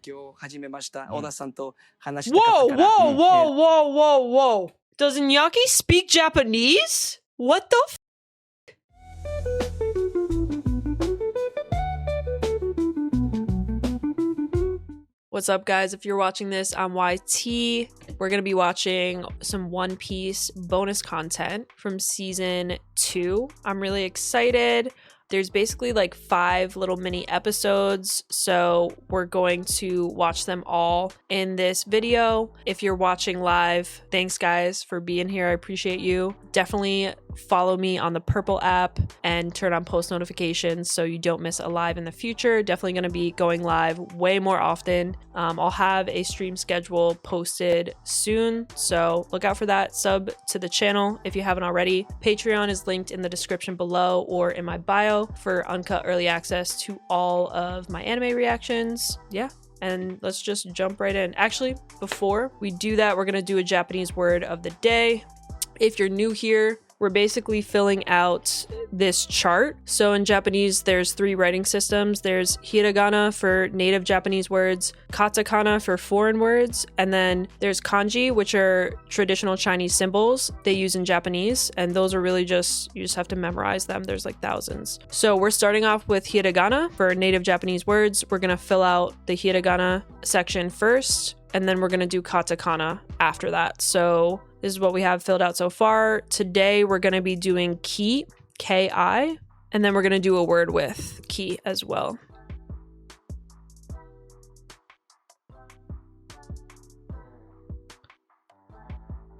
勉強を始めました。小田さんと話したかった Whoa, から。 whoa, whoa, whoa, whoa, whoa. Does Iñaki speak Japanese? What the f? What's up, guys? If you're watching this on YT, we're going to be watching some One Piece bonus content from season 2. I'm really excited. There's basically like 5 little mini episodes, so we're going to watch them all in this video. If you're watching live, thanks guys for being here. I appreciate you. Definitely follow me on the Purple app and turn on post notifications so you don't miss a live in the future. Definitely going to be going live way more often. I'll have a stream schedule posted soon, so look out for that. Sub to the channel if you haven't already. Patreon is linked in the description below or in my bio for uncut early access to all of my anime reactions. Yeah. And let's just jump right in. Actually, before we do that, we're going to do a Japanese word of the day. If you're new here, we're basically filling out this chart. So in Japanese, there's 3 writing systems. There's hiragana for native Japanese words, katakana for foreign words, and then there's kanji, which are traditional Chinese symbols they use in Japanese. And those are really just, you just have to memorize them. There's like thousands. So we're starting off with hiragana for native Japanese words. We're gonna fill out the hiragana section first, and then we're gonna do katakana after that. So this is what we have filled out so far. Today, we're going to be doing ki, K-I, and then we're going to do a word with ki as well.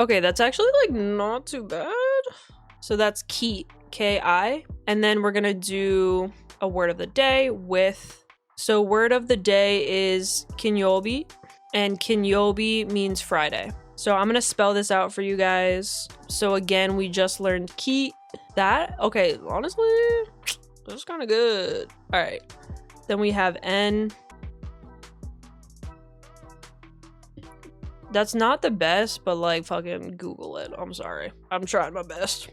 Okay, that's actually like not too bad. So that's ki, K-I, and then we're going to do a word of the day with, so word of the day is kinyobi, and kinyobi means Friday. So I'm going to spell this out for you guys. So again, we just learned ki. That, okay, honestly, that's kind of good. All right. Then we have N. That's not the best, but like fucking Google it. I'm sorry. I'm trying my best.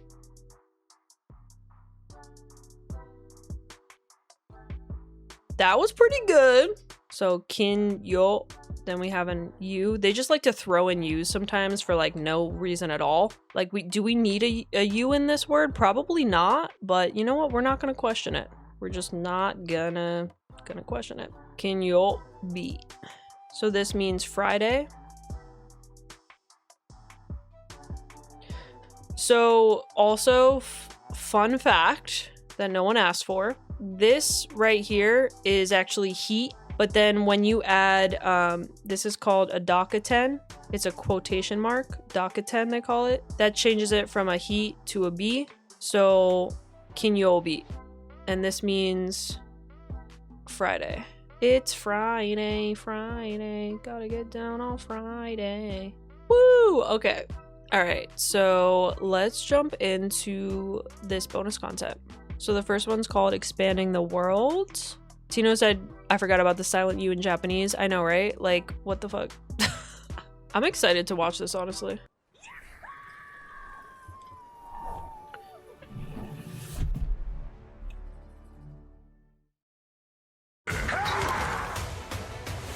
That was pretty good. So kin yo. Then we have an U. They just like to throw in U's sometimes for like no reason at all. Like do we need a U in this word? Probably not, but you know what? We're not gonna question it. We're just not gonna question it. Kinyo be. So this means Friday. So also fun fact that no one asked for. This right here is actually heat. But then when you add, this is called a dakaten. It's a quotation mark, dakaten they call it. That changes it from a he to a b. So kinyobi. And this means Friday. It's Friday, Friday. Gotta get down on Friday. Woo! Okay. All right. So let's jump into this bonus content. So the first one's called Expanding the World. Tino said, I forgot about the silent U in Japanese. I know, right? Like, what the fuck? I'm excited to watch this, honestly.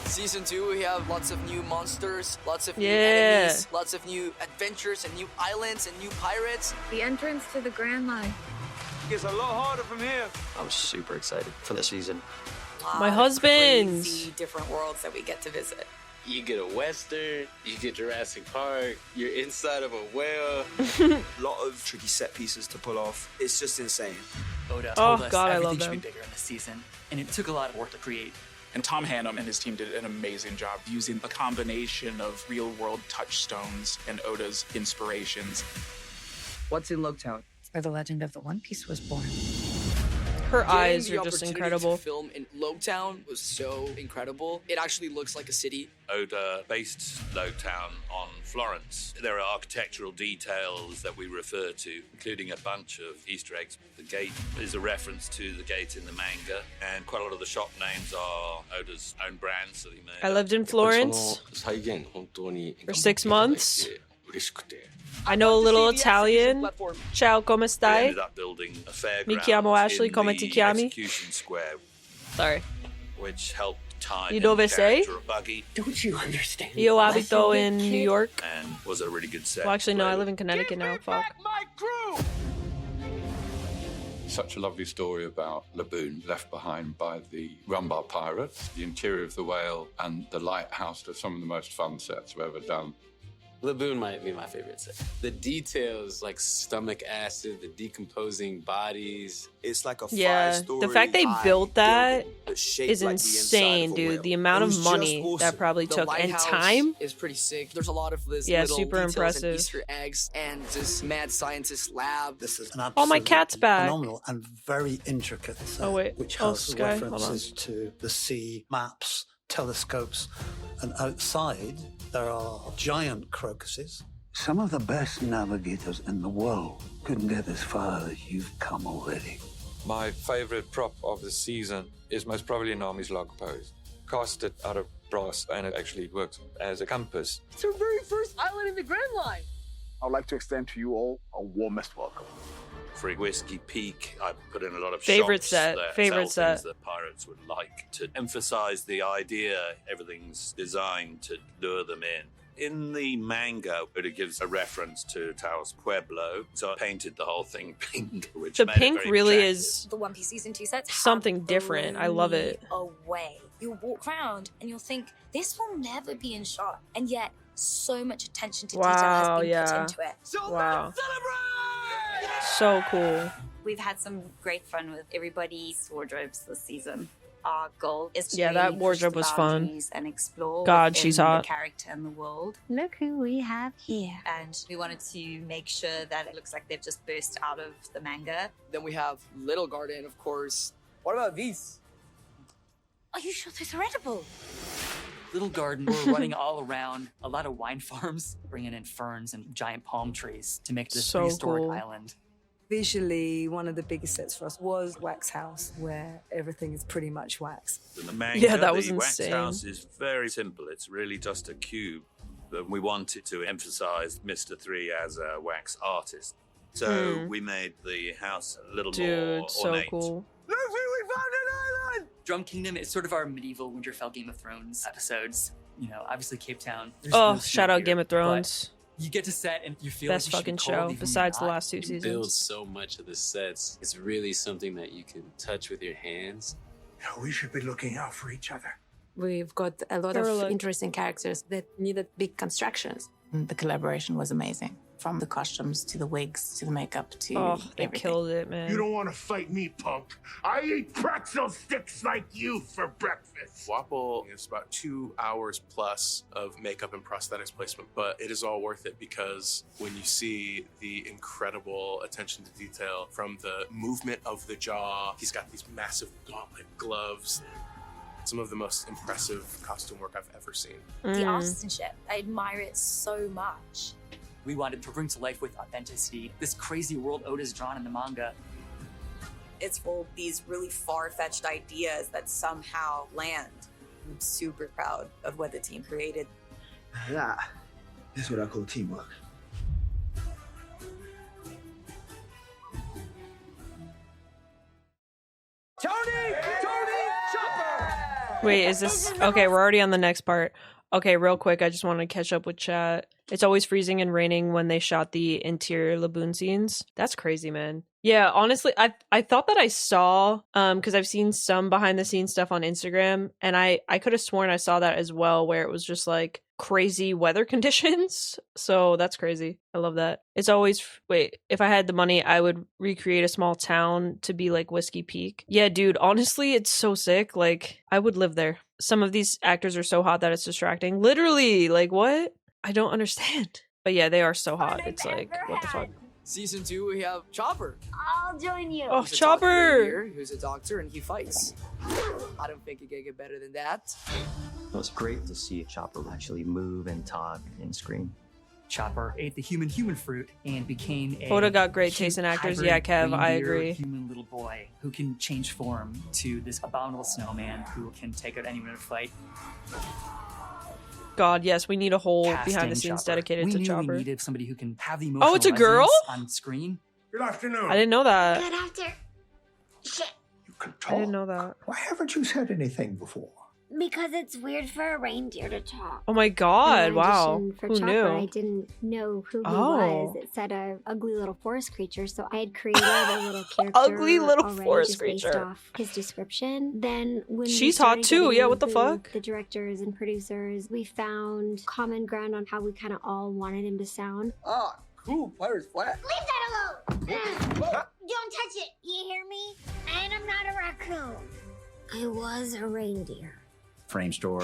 Season 2, we have lots of new monsters, lots of new enemies, lots of new adventures and new islands and new pirates. The entrance to the Grand Line. It's a lot harder from here. I'm super excited for the season. My husband. Crazy different worlds that we get to visit. You get a Western, you get Jurassic Park, you're inside of a whale. A lot of tricky set pieces to pull off. It's just insane. Oda Oh told us God, I everything love should be them. bigger in this season, and it took a lot of work to create. And Tom Hannum and his team did an amazing job using a combination of real-world touchstones and Oda's inspirations. What's in Loketown? Where the legend of the One Piece was born. Her eyes Getting are the just opportunity incredible. to film in Loketown was so incredible. It actually looks like a city. Oda based Loketown on Florence. There are architectural details that we refer to, including a bunch of Easter eggs. The gate is a reference to the gate in the manga, and quite a lot of the shop names are Oda's own brands. So he made I lived in Florence for 6 months. I know a little Italian. Ciao, come We stai? ended up building a fairground Mi chiamo Ashley, in come the ti chiami? execution square, Sorry. which helped type Y in dove sei? character of Buggy, Don't you understand? Io abito in New York. and was a really good set. Well, actually, no, I Played live in Connecticut now. Fuck. Such a lovely story about Laboon left behind by the Rumbar pirates. The interior of the whale and the lighthouse are some of the most fun sets we've ever done. Laboon might be my favorite set. The details, like stomach acid, the decomposing bodies. It's like a Yeah, five-story the fact they high built that building, but shaped is like the inside insane, of a dude. whale. The amount It of was just money awesome. that probably The took and lighthouse time. is pretty sick. There's a lot of this Yeah, little super details impressive. and Easter eggs and this mad scientist lab. This is an Oh, my absolutely cat's back. phenomenal and very intricate set, Oh, wait. which Oh, has Sky, hold on. references to the sea, maps, telescopes, and outside there are giant crocuses. Some of the best navigators in the world couldn't get as far as you've come already. My favorite prop of the season is most probably an army's log post. Cast it out of brass and it actually works as a compass. It's our very first island in the Grand Line. I'd like to extend to you all a warmest welcome. For Whiskey Peak, I put in a lot of Favorite shots set, that favorite tell things set. that pirates would like to emphasize the idea. Everything's designed to lure them in. In the manga, it gives a reference to Taos Pueblo, so I painted the whole thing pink, which The made it pink very really attractive. is The One Piece season 2 sets have something different. I love blown it. me away. You'll walk around and you'll think this will never be in shot, and yet so much attention to detail has Wow, been yeah. put into it. Wow. So cool. We've had some great fun with everybody's wardrobes this season. Our goal is to Yeah, that really push wardrobe the was fun. boundaries and explore God, within she's hot. the character and the world. Look who we have here. And we wanted to make sure that it looks like they've just burst out of the manga. Then we have Little Garden, of course. What about these? Are you sure those are edible? Little garden, we're running all around a lot of wine farms, bringing in ferns and giant palm trees to make this So prehistoric cool. island. Visually, one of the biggest sets for us was Wax House, where everything is pretty much wax. In the manga, Yeah, that was the wax insane. house is very simple. It's really just a cube. But we wanted to emphasize Mr. 3 as a wax artist. So we made the house a little more Dude, so ornate. cool. Look, we found an island! Drum Kingdom is sort of our medieval Winterfell Game of Thrones episodes. You know, obviously Cape Town. There's Oh, no snow shout out here, Game of but Thrones. You get to set and you feel Best like you fucking should show totally besides the not. last two You build seasons. so much of the sets. It's really something that you can touch with your hands. We should be looking out for each other. We've got a lot Thorough. of interesting characters that needed big constructions. The collaboration was amazing. From the costumes to the wigs to the makeup to Oh, they everything. killed it, man. You don't want to fight me, punk. I eat pretzel sticks like you for breakfast. Wapple is about 2 hours plus of makeup and prosthetics placement, but it is all worth it because when you see the incredible attention to detail from the movement of the jaw, he's got these massive gauntlet gloves. Some of the most impressive costume work I've ever seen. The artisanship, I admire it so much. We wanted to bring to life with authenticity this crazy world Oda's drawn in the manga. It's all these really far-fetched ideas that somehow land. I'm super proud of what the team created. That is what I call teamwork. Tony! Chopper! Wait, is this okay? We're already on the next part. Okay, real quick, I just want to catch up with chat. It's always freezing and raining when they shot the interior Laboon scenes. That's crazy, man. Yeah, honestly, I thought that I saw because I've seen some behind the scenes stuff on Instagram, and I could have sworn I saw that as well, where it was just like crazy weather conditions. So that's crazy. I love that. It's always wait, if I had the money, I would recreate a small town to be like Whiskey Peak. Yeah, dude, honestly, it's so sick. Like I would live there. Some of these actors are so hot that it's distracting. Literally, like what? I don't understand. But yeah, they are so hot. It's like, what the fuck? Season 2, we have Chopper. I'll join you. Oh, He's a Chopper! doctor here, who's a doctor and he fights. I don't think it can get better than that. It was great to see Chopper actually move and talk and scream. Chopper ate the human fruit and became a Oda got great cute taste in actors. hybrid Yeah, Kev, I reindeer agree. Human little boy who can change form to this abominable snowman who can take out anyone in a fight. God, yes, we need a whole Casting behind the scenes Chopper. dedicated we to knew Chopper. We needed somebody who can have the emotional Oh, it's a girl? resonance on screen. Good afternoon. I didn't know that. Good after. Shit. You can I didn't know that. Why haven't you said anything before? Because it's weird for a reindeer to talk. Oh my god, In wow. audition For Who Chopper, I knew? didn't know who he Oh. was. It said a ugly little forest creature, so I had created a little character Ugly little already forest just based creature. off his description. Then when we She's hot started too, getting yeah, what the with fuck? The directors and producers, we found common ground on how we kind of all wanted him to sound. Ah, cool. Pirate's flat. Leave that alone! Don't touch it, you hear me? And I'm not a raccoon. I was a reindeer. Frame store.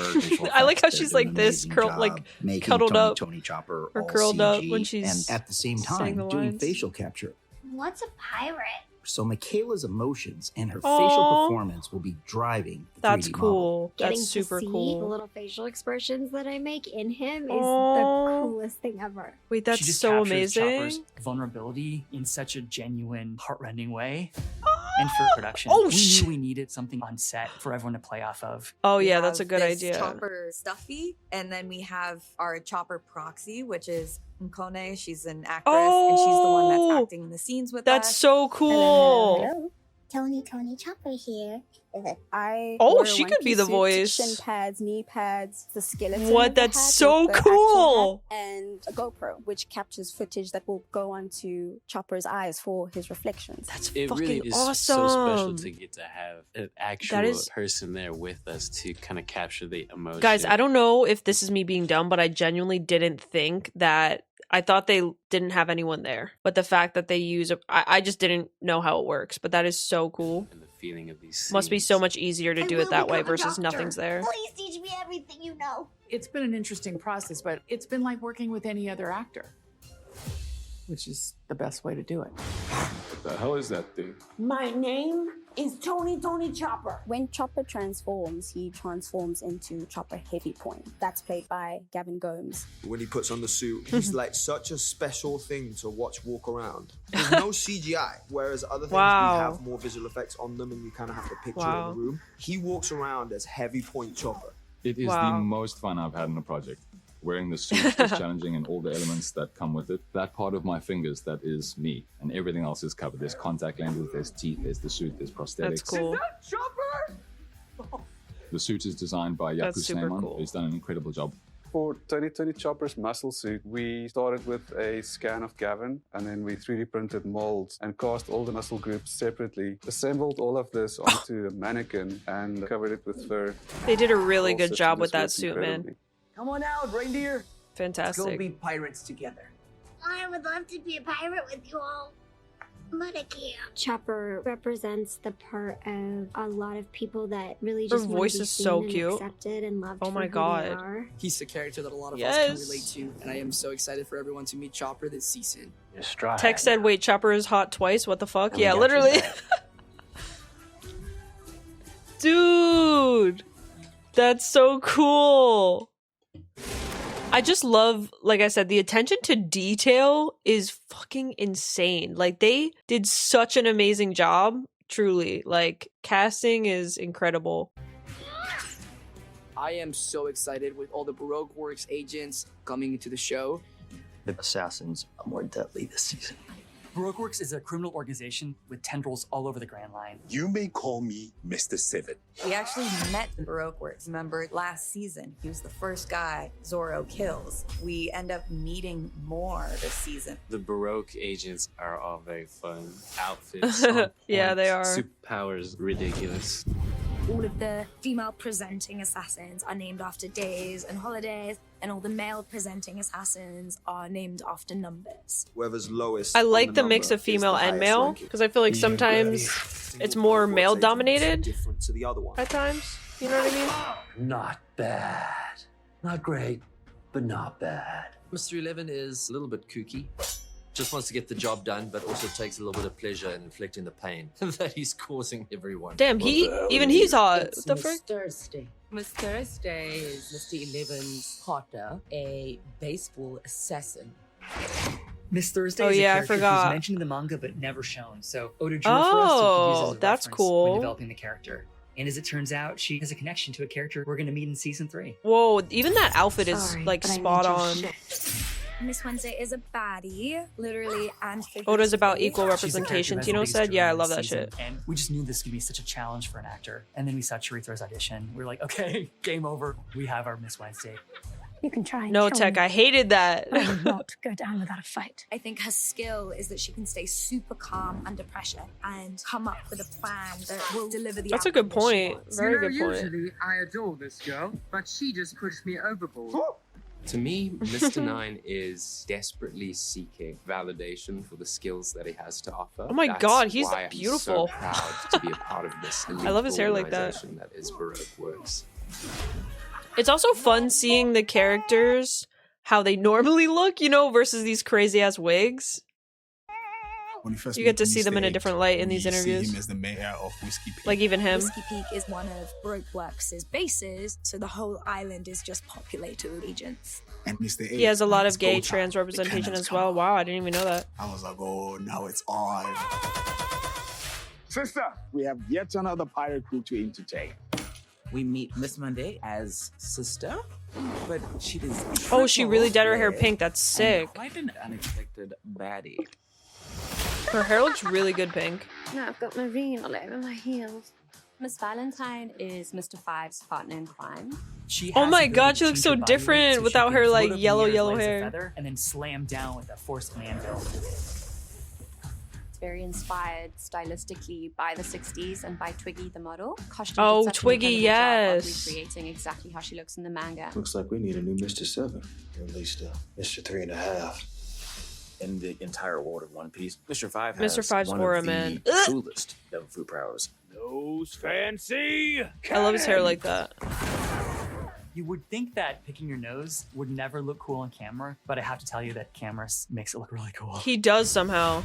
I like how she's like this, curled, like cuddled up, Tony Chopper or all curled up when CG, she's and at the same saying time the doing lines. facial capture. What's a pirate? So Michaela's emotions and her Aw. facial performance will be driving the That's 3D cool. model. Getting That's super to see cool. the little facial expressions that I make in him is Aw. the coolest thing ever. Wait, She that's just so captures Chopper's amazing. vulnerability in such a genuine, heartrending way. And for production, Oh, we shit. knew we needed something on set for everyone to play off of. Oh We yeah, that's a have good this idea. Chopper stuffy, and then we have our Chopper proxy, which is Nkone. She's an actress, and she's the one Oh, that's acting in the scenes with That's us. so cool. Hello. Tony Chopper here. Oh, she could be the voice. Shin pads, knee pads, the skeleton. What? of the That's hat so with the actual cool. hat, and a GoPro, which captures footage that will go onto Chopper's eyes for his reflections. That's It really is so special to get to have an actual is- person there with us to kind of capture the emotion. Guys, I don't know if this is me being dumb, but I genuinely didn't think that. I thought they didn't have anyone there, but the fact that they use I just didn't know how it works. But that is so cool. And the feeling of these Must be so much easier to do it that way versus nothing's there. Please teach me everything you know. It's been an interesting process, but it's been like working with any other actor, which is the best way to do it. What the hell is that thing? My name is Tony Chopper. When Chopper transforms, he transforms into Chopper Heavy Point. That's played by Gavin Gomes. When he puts on the suit, he's like such a special thing to watch walk around. There's no CGI, whereas other things Wow. we have more visual effects on them and you kind of have to picture it Wow. in the room. He walks around as Heavy Point Chopper. It is Wow. the most fun I've had in a project. Wearing the suit is challenging and all the elements that come with it. That part of my fingers, that is me. And everything else is covered. There's contact lenses, there's teeth, there's the suit, there's prosthetics. That's cool. The suit is designed by That's Yaku super Sneeman. cool. He's done an incredible job. For 2020 Chopper's muscle suit, we started with a scan of Gavin, and then we 3D printed molds and cast all the muscle groups separately, assembled all of this onto a mannequin, and covered it with fur. They did a really All good systems job with that worked suit, man. incredibly. Come on out, reindeer. Let's go Fantastic. be pirates together. I would love to be a pirate with you all, but I can't. Chopper represents the part of a lot of people that really Her just want voice to be is so seen cute. and accepted and loved Oh for my who God. they are. He's a character that a lot of us Yes. can relate to, and I am so excited for everyone to meet Chopper this season. Tech said, "Wait, Chopper is hot twice. What the fuck?" And we Yeah, got literally. Dude, that's so cool. I just love, like I said, the attention to detail is fucking insane. Like, they did such an amazing job. Truly, like, casting is incredible. I am so excited with all the Baroque Works agents coming into the show. The assassins are more deadly this season. Baroque Works is a criminal organization with tendrils all over the Grand Line. You may call me Mr. Civet. We actually met Baroque Works. Remember last season, he was the first guy Zorro kills. We end up meeting more this season. The Baroque agents are all very fun. Outfits on Yeah, point. they are. Superpowers ridiculous. All of the female presenting assassins are named after days and holidays, and all the male presenting assassins are named after numbers. Whoever's lowest. I on like the number mix of is the female and highest male ranking. because I feel like sometimes it's more male dominated Different to the other one. at times. You know what I mean? Not bad. Not great, but not bad. Mr. 11 is a little bit kooky. Just wants to get the job done, but also takes a little bit of pleasure in inflicting the pain that he's causing everyone. Damn, he's hot. What the Miss frick? Thursday. Miss Thursday is Mr. 11's partner, a baseball assassin. Miss Thursday Oh, is a yeah, I character forgot. who's mentioned in the manga but never shown. So Oda drew her for us to use as a that's reference cool. when developing the character. And as it turns out, she has a connection to a character we're going to meet in season 3. Whoa, even that outfit is Sorry, like but I need spot your on. shit. Miss Wednesday is a baddie, literally and figuratively. Oda's about equal She's a representation. character Tino that's the said, biggest yeah, I draw love of the that season, shit. And we just knew this could be such a challenge for an actor. And then we saw Charitha's audition. We were like, okay, game over. We have our Miss Wednesday. You can try. No, Tech, I hated that. I will not go down without a fight. I think her skill is that she can stay super calm under pressure and come up with a plan that will deliver the That's a good outcome that she point. wants. Very good point. Usually I adore this girl, but she just pushed me overboard. To me, Mr. Nine is desperately seeking validation for the skills that he has to offer. Oh my God, he's why beautiful. I'm so proud to be a part of this elite I love his hair like that. organization that is Baroque Works. It's also fun seeing the characters, how they normally look, you know, versus these crazy ass wigs. When you first You get to meet see them in a different light in these we see interviews. him as the mayor of Whiskey Peak. Like even him. Whiskey Peak is one of Baroque Works' bases, so the whole island is just populated with agents. And Mr. A, He has a lot of it's gay go time. trans The representation cannons as come well. out. Wow, I didn't even know that. I was like, oh, now it's on. Sister, we have yet another pirate crew to entertain. We meet Miss Monday as sister, but she does. Oh, she really dyed her hair triple pink. That's sick. Quite an unexpected baddie. Her hair looks really good pink. Now I've got marine all over my heels. Miss Valentine is Mr. Five's partner in crime. She Oh has my the God, ability she to looks change so her body weight different so she without can her, float like, up in the yellow air as light as a hair. feather and then slam down with a force command bill. It's very inspired stylistically by the 60s and by Twiggy the model. Costume Oh, did such an Twiggy, incredible job of yes. recreating exactly how she looks in the manga. Looks like we need a new Mr. 7, or at least a Mr. 3.5. In the entire world of One Piece, Mr. 5 has Mr. Five's one aura, of the man. coolest devil fruit powers. Those fancy. I love his hair like that. You would think that picking your nose would never look cool on camera, but I have to tell you that camera makes it look really cool. He does somehow.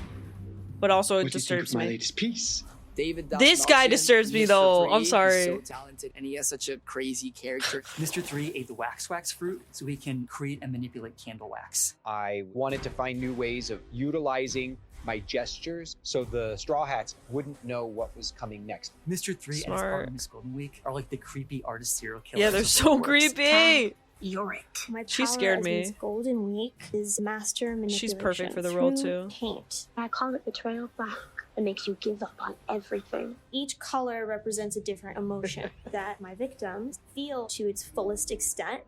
But also it disturbs me. Piece. David This guy Dasmalchian, disturbs me Mr. though. 3, I'm sorry. He's so talented and he has such a crazy character. Mr. 3 ate the wax fruit so he can create and manipulate candle wax. I wanted to find new ways of utilizing my gestures so the Straw Hats wouldn't know what was coming next. Mr. 3 and his Smart. partner Miss Golden Week are like the creepy artist serial killers. Yeah, they're of so Baroque Works. creepy. You're it. My She power scared as me. Miss Golden Week is master manipulation. She's perfect for the role, through too. Paint. I call it betrayal black. It makes you give up on everything. Each color represents a different emotion that my victims feel to its fullest extent.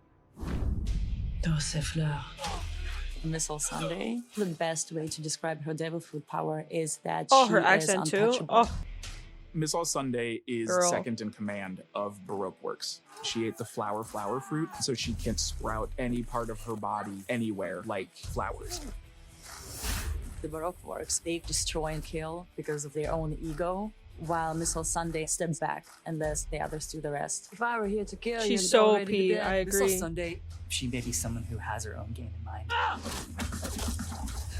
Those fleurs. Miss Sunday. The best way to describe her devil fruit power is that Oh, she her is accent too. untouchable. Oh, Miss All Sunday is Girl. second in command of Baroque Works. She ate the flower fruit, so she can sprout any part of her body anywhere, like flowers. The Baroque Works, they destroy and kill because of their own ego, while Miss Sunday steps back and lets the others do the rest. If I were here to kill she's so OP. I agree. Sunday, she may be someone who has her own game in mind.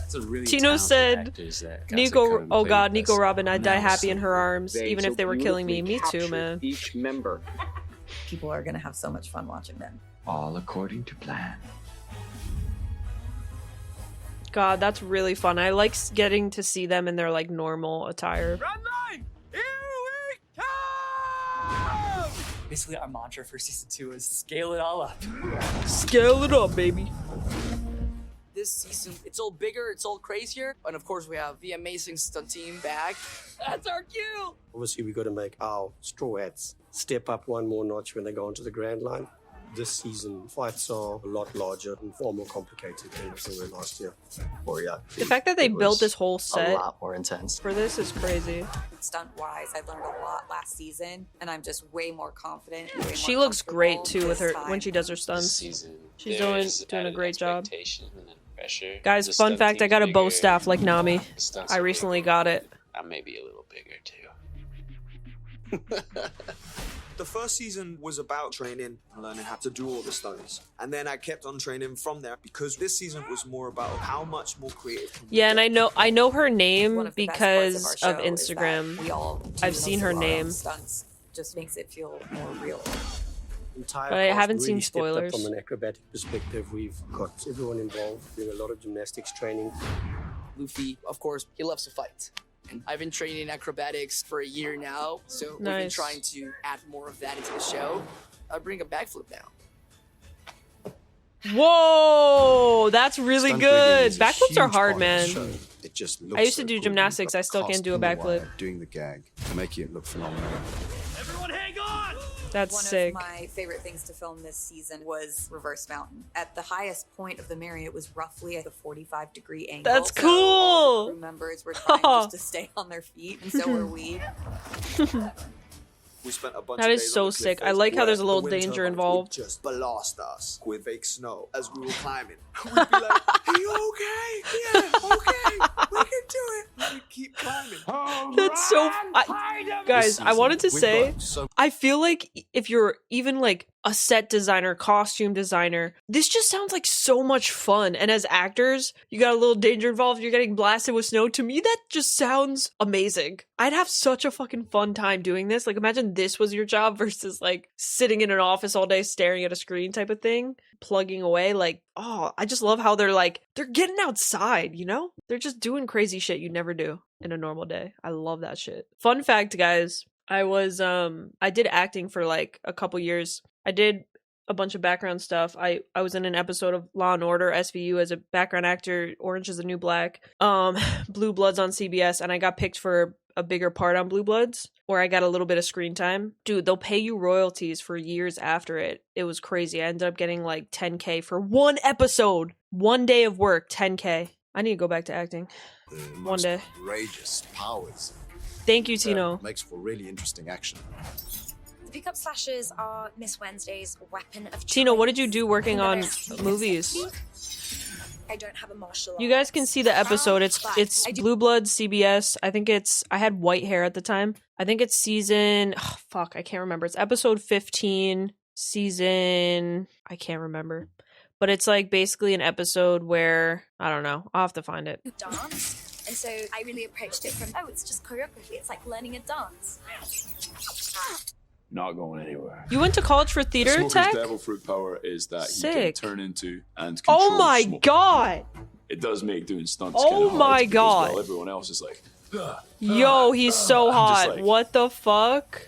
It's a really Tino talented said, actors that got to Nico, come and oh play God, with Nico us. Robin, I'd die Now happy in her arms, even if they were killing me. Me too, man. Each member. People are gonna have so much fun watching them. All according to plan. God, that's really fun. I like getting to see them in their like normal attire. Basically, our mantra for season 2 is scale it all up. Scale it up, baby. This season, it's all bigger, it's all crazier. And of course, we have the amazing stunt team back. That's our cue. Obviously, we got to make our Straw Hats step up one more notch when they go onto the Grand Line. This season, fights are a lot larger and far more complicated than they were last year. The fact that they built this whole A set lot more intense. for this is crazy. Stunt-wise, I learned a lot last season, and I'm just way more confident. and way more She looks great comfortable too with her this when time. she does her This stunts. season, She's there's doing a added great job. expectation and then pressure. Guys, The fun stunt fact, I team's got a bow bigger, staff like Nami. the stunts I are recently bigger. got it. I may be a little bigger too. The first season was about training and learning how to do all the stunts. And then I kept on training from there because this season was more about how much more creative can we Yeah, and get. I know her name One of the best parts because our of show is that Instagram. we all do I've seen her most of our own name. Stunts just makes it feel more real. Entire But I cast haven't really seen stepped up spoilers. From an acrobatic perspective, we've got everyone involved, doing a lot of gymnastics training. Luffy, of course, he loves to fight. And I've been training acrobatics for a year now, so we've been Nice. trying to add more of that into the show. I bring a backflip now. Whoa, that's really Stunt good. rigging is a Backflips are huge hard, part of the man. show. It just looks I used to so do cool. gymnastics. You've I got still cast can't do a in the backflip. wire Doing the gag to make it look phenomenal. That's One sick. of my favorite things to film this season was Reverse Mountain. At the highest point of the Marriott was roughly at a 45-degree angle. That's So all the cool. crew members were trying just to stay on their feet, and so were we. We spent a bunch That of is days so on the sick. cliff I edge like how where there's a the little wind danger turbines involved. would just blast us with fake snow as we were climbing. We'd be like, "Are you okay? Yeah, okay. We can do it." We keep climbing. That's so. Guys, I wanted to say, I feel like if you're even like a set designer, costume designer, this just sounds like so much fun. And as actors, you got a little danger involved. You're getting blasted with snow. To me, that just sounds amazing. I'd have such a fucking fun time doing this. Like, imagine this was your job versus like sitting in an office all day staring at a screen type of thing, plugging away. Like, oh, I just love how they're getting outside, you know? They're just doing crazy shit you'd never do in a normal day. I love that shit. Fun fact, guys, I did acting for like a couple years. I did a bunch of background stuff. I was in an episode of Law and Order SVU as a background actor. Orange is the New Black. Blue Bloods on CBS, and I got picked for a bigger part on Blue Bloods, where I got a little bit of screen time. Dude, they'll pay you royalties for years after it. It was crazy. I ended up getting like $10K for one episode. 1 day of work, $10K. I need to go back to acting. One day. Outrageous powers. Thank you, Tino. Makes for really interesting action. The pickup slashes are Miss Wednesday's weapon of choice. Tino, what did you do working on movies? I don't have a martial You guys can see the episode. It's Blue Bloods, CBS. I had white hair at the time. I think it's season, I can't remember. It's episode 15, season, I can't remember. But it's like basically an episode where, I don't know, I'll have to find it. dance. And so I really approached it from, it's just choreography. It's like learning a dance. Not going anywhere. You went to college for theater Smoker's tech? devil fruit power is that Sick. he can turn into and control Oh my smoke. god! It does make doing stunts Oh kinda hard my because, god. While everyone else is like, Yo, he's so I'm hot. just like- What the fuck?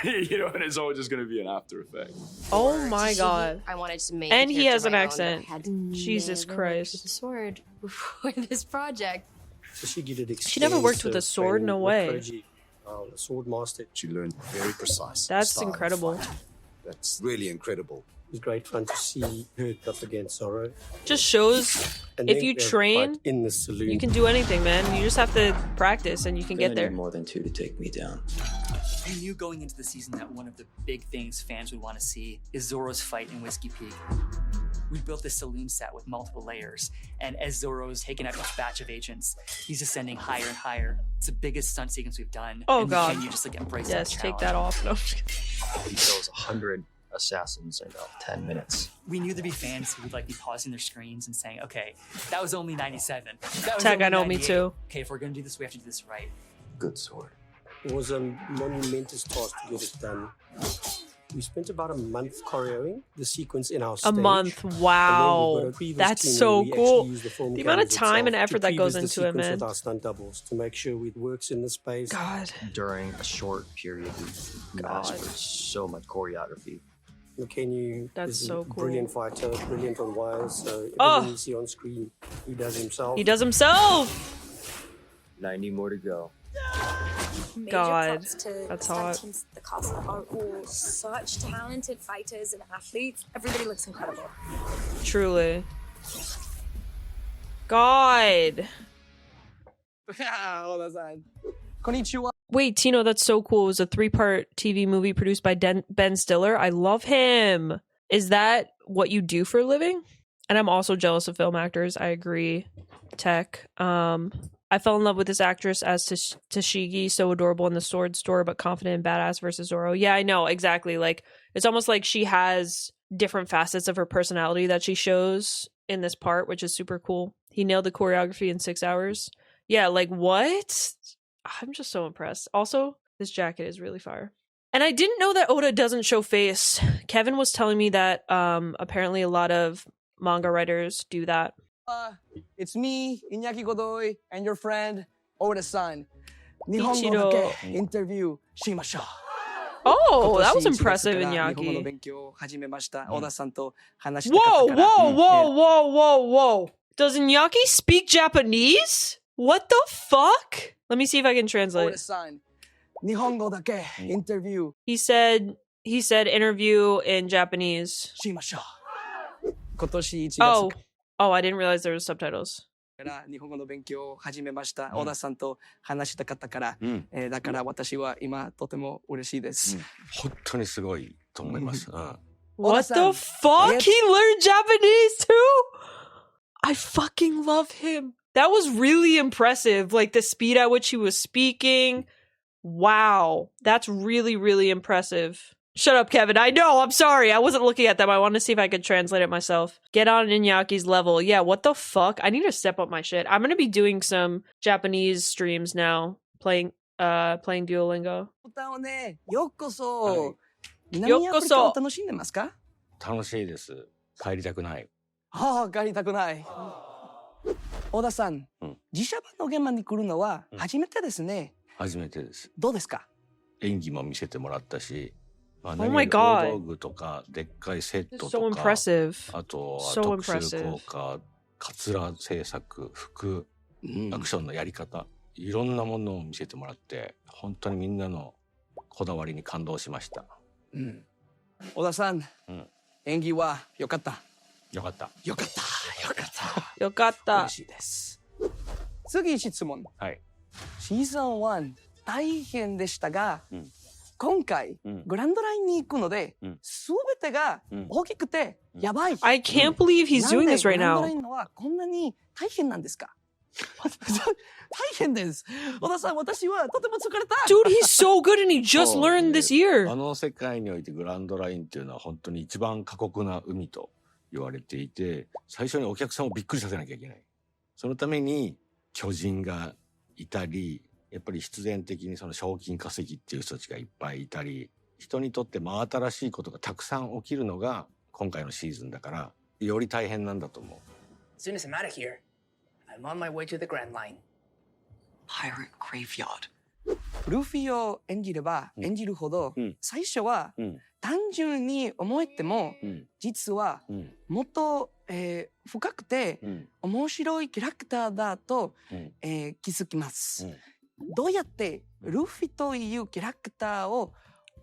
you know, and it's all just gonna be an after effect. Oh my god. I wanted to make And the he has character an my own, accent. but I had to Jesus never Christ. work with a sword before this project. She never worked with a sword? No way. A sword master. She learned very precise. That's style of incredible. fight. That's really incredible. It was great fun to see her up against Zorro. Just shows And if then you we have train, fight in the saloon. you can do anything, man. You just have to practice and you can get there. More than two to take me down. We knew going into the season that one of the big things fans would want to see is Zorro's fight in Whiskey Peak. We built this saloon set with multiple layers, and as Zorro's taking out each batch of agents, he's ascending higher and higher. It's the biggest stunt sequence we've done. Oh and god. Can you just like embrace yes, that take challenge? that off. No. He kills 100 assassins in about 10 minutes. We knew there'd be fans who would like be pausing their screens and saying, "Okay, that was only 97. That was Tech, only I know, me 98. too. Okay, if we're gonna do this, we have to do this right." Good sword. It was a monumentous task to get it done. We spent about a month choreoing the sequence in our stage. A month. Wow. That's so cool. The amount of time and effort that goes into it, man. With our stunt doubles to make sure it works in the space. God. During a short period, we mastered so much choreography. McKenny That's is so a cool. brilliant fighter, brilliant on wires, so everything Oh. you see on screen, he does himself. He does himself. 90 more to go. Major God, props to that's the hot. teams. The cast are all such talented fighters and athletes. Everybody looks incredible. Truly. God. Konnichiwa. Wait, Tino, that's so cool. It was a 3-part TV movie produced by Ben Stiller. I love him. Is that what you do for a living? And I'm also jealous of film actors. I agree. Tech. I fell in love with this actress as Tashigi, so adorable in the sword store, but confident and badass versus Zorro. Yeah, I know, exactly. Like, it's almost like she has different facets of her personality that she shows in this part, which is super cool. He nailed the choreography in 6 hours. Yeah, like, what? I'm just so impressed. Also, this jacket is really fire. And I didn't know that Oda doesn't show face. Kevin was telling me that apparently a lot of manga writers do that. It's me, Iñaki Godoy, and your friend, Oda-san. Ichiro. Interview shimashou. Oh, that was impressive, Iñaki. Whoa, whoa. Does Iñaki speak Japanese? What the fuck? Let me see if I can translate. Oda-san, 日本語だけ interview. He said interview in Japanese. しましょう。今年1月 Oh, I didn't realize there was subtitles. から日本語の勉強を始めました。小田さんと話したかったから、だから私は今とても嬉しいです。本当にすごいと思います。What the fuck? He learned Japanese too? I fucking love him. That was really impressive. Like the speed at which he was speaking. Wow. That's really, really impressive. Shut up, Kevin. I know. I'm sorry. I wasn't looking at them. I wanted to see if I could translate it myself. Get on Iñaki's level. Yeah, what the fuck? I need to step up my shit. I'm going to be doing some Japanese streams now. Playing Duolingo. ようこそ。南アフリカを楽しんでますか？楽しいです。帰りたくない。ああ、帰りたくない。小田さん、自社版の現場に来るのは初めてですね。初めてです。どうですか？演技も見せてもらったし、Oh my god. 大道具とかでっかいセット So とか、impressive. あとは So 特殊 impressive. 効果、カツラ制作、服、アクションのやり方、いろんなものを見せてもらって、本当にみんなのこだわりに感動しました。小田さん、演技は良かった。よかった。よかった。よかった。よかった。嬉しいです。次質問。はい。シーズン1大変でしたが、今回グランドラインに行くので、すべてが大きくてやばい。I can't believe he's doing this right グランドラ now. インのはこんなに大変なんですか？大変です。小田さん、私はとても疲れた。Dude, he's so good and he just learned this year. あの世界においてグランドラインっていうのは本当に一番過酷な海と言われていて、最初にお客さんをびっくりさせなきゃいけない。そのために巨人がいたり、やっぱり必然的にその賞金稼ぎっていう人たちがいっぱいいたり、人にとって真新しいことがたくさん起きるのが今回のシーズンだから、より大変なんだと思う。As soon as I'm out of here, I'm on my way to the Grand Line. Pirate Graveyard. ルフィを演じれば演じるほど、最初は単純に思えても、実はもっと、深くて、面白いキャラクターだと、気づきます。どうやってルフィというキャラクターを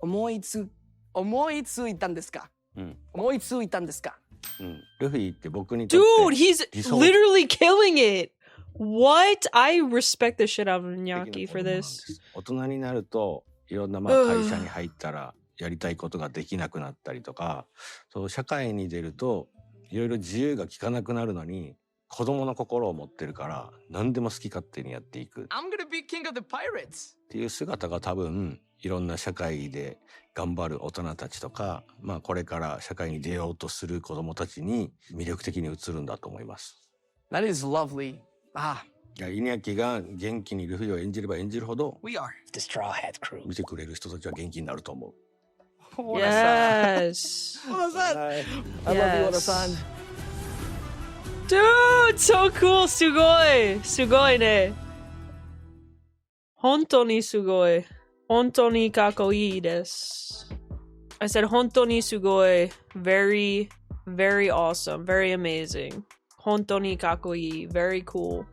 思いついたんですか？思いついたんですか？ルフィって僕にとって Dude, he's literally killing it. What? I respect the shit out of Iñaki for this. 大人になるといろんな会社に入ったらやりたいことができなくなったりとか、そう社会に出るといろいろ自由が利かなくなるのに、子供の心を持ってるから何でも好き勝手にやっていく。I'm gonna be king of the pirates. っていう姿が多分いろんな社会で頑張る大人たちとか、これから社会に出ようとする子供たちに魅力的に映るんだと思います。That is lovely. いや、イニャキが元気にルフィを演じれば演じるほど、 We are the Straw Hat Crew. 見てくれる人たちは元気になると思う。Yes. I love you, Oda-san. Dude, so cool. すごい。すごいね。本当にすごい。本当にかっこいいです。I said 本当にすごい。Very, very awesome. Very amazing. 本当にかっこいい. Very cool.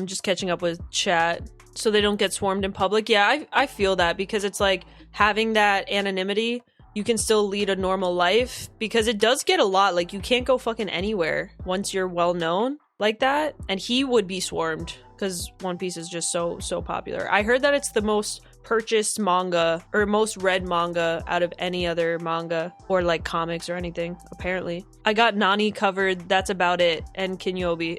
Just catching up with chat so they don't get swarmed in public. Yeah, I feel that because it's like having that anonymity, you can still lead a normal life because it does get a lot. Like you can't go fucking anywhere once you're well known like that. And he would be swarmed because One Piece is just so popular. I heard that it's the most purchased manga or most read manga out of any other manga or like comics or anything, apparently. I got Nani covered, that's about it, and Kinyobi.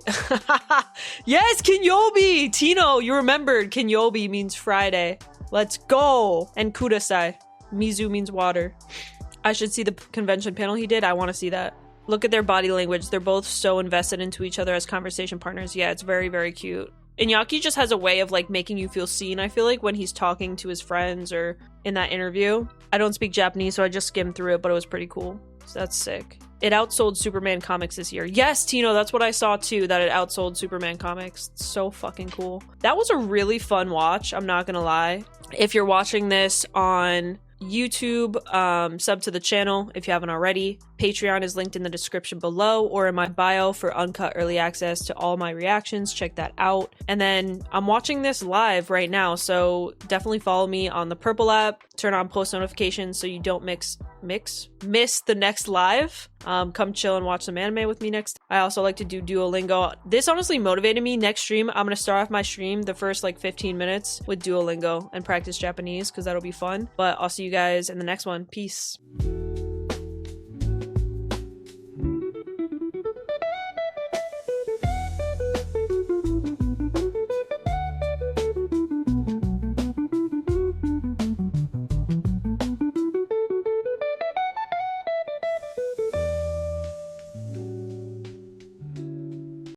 Yes, Kinyobi! Tino, you remembered Kinyobi means Friday. Let's go! And Kudasai. Mizu means water. I should see the convention panel he did. I want to see that. Look at their body language. They're both so invested into each other as conversation partners. Yeah, it's very, very cute. Iñaki just has a way of like making you feel seen, I feel like, when he's talking to his friends or in that interview. I don't speak Japanese, so I just skimmed through it, but it was pretty cool. So that's sick. It outsold Superman comics this year. Yes, Tino, that's what I saw too, that it outsold Superman comics. It's so fucking cool. That was a really fun watch, I'm not gonna lie. If you're watching this on YouTube, sub to the channel if you haven't already. Patreon is linked in the description below or in my bio for uncut early access to all my reactions. Check that out. And then I'm watching this live right now, so definitely follow me on the Purple app. Turn on post notifications so you don't miss the next live. Come chill and watch some anime with me next. I also like to do Duolingo. This honestly motivated me. Next stream, I'm gonna start off my stream the first like 15 minutes with Duolingo and practice Japanese because that'll be fun. But I'll see you guys in the next one. Peace.